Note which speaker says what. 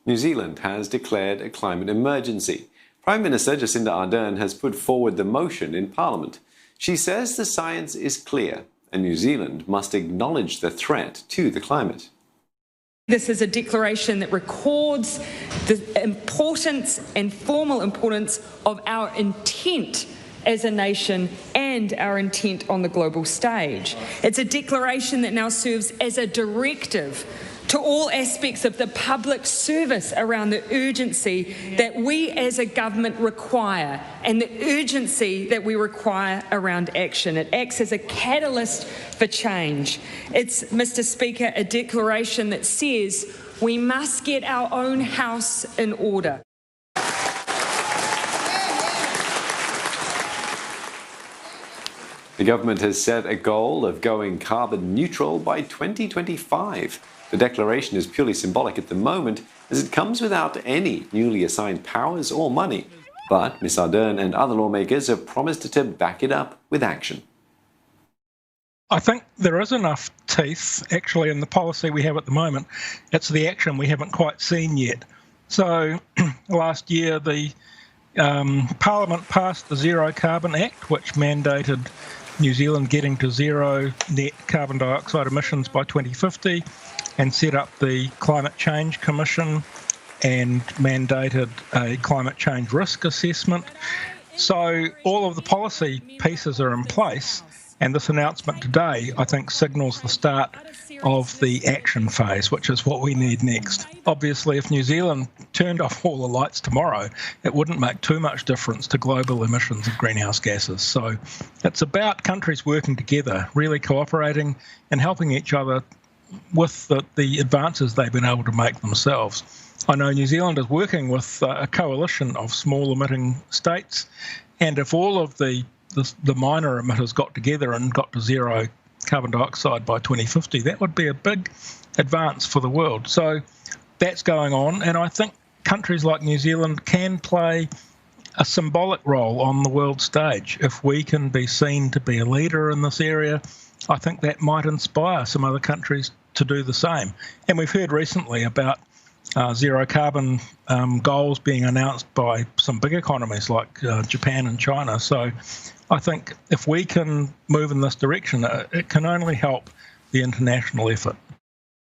Speaker 1: New Zealand has declared a climate emergency. Prime Minister Jacinda Ardern has put forward the motion in Parliament. She says the science is clear and New Zealand must acknowledge the threat to the climate.
Speaker 2: This is a declaration that records the importance and formal importance of our intent as a nation and our intent on the global stage. It's a declaration that now serves as a directive to all aspects of the public service around the urgency that we as a government require and the urgency that we require around action. It acts as a catalyst for change. It's, Mr. Speaker, a declaration that says we must get our own house in order.
Speaker 1: The government has set a goal of going carbon neutral by 2025. The declaration is purely symbolic at the moment, as it comes without any newly assigned powers or money. But Ms. Ardern and other lawmakers have promised to back it up with action.
Speaker 3: I think there is enough teeth, actually, in the policy we have at the moment. It's the action we haven't quite seen yet. So last year, the Parliament passed the Zero Carbon Act, which mandated New Zealand getting to zero net carbon dioxide emissions by 2050, and set up the Climate Change Commission and mandated a climate change risk assessment. So all of the policy pieces are in place, and this announcement today, I think, signals the start of the action phase, which is what we need next. Obviously, if New Zealand turned off all the lights tomorrow, it wouldn't make too much difference to global emissions of greenhouse gases. So it's about countries working together, really cooperating and helping each other with the advances they've been able to make themselves. I know New Zealand is working with a coalition of small emitting states, and if all of the minor emitters got together and got to zero carbon dioxide by 2050, that would be a big advance for the world. So that's going on, and I think countries like New Zealand can play a symbolic role on the world stage. If we can be seen to be a leader in this area, I think that might inspire some other countries to do the same. And we've heard recently about zero carbon goals being announced by some big economies like Japan and China. So I think if we can move in this direction, it can only help the international effort.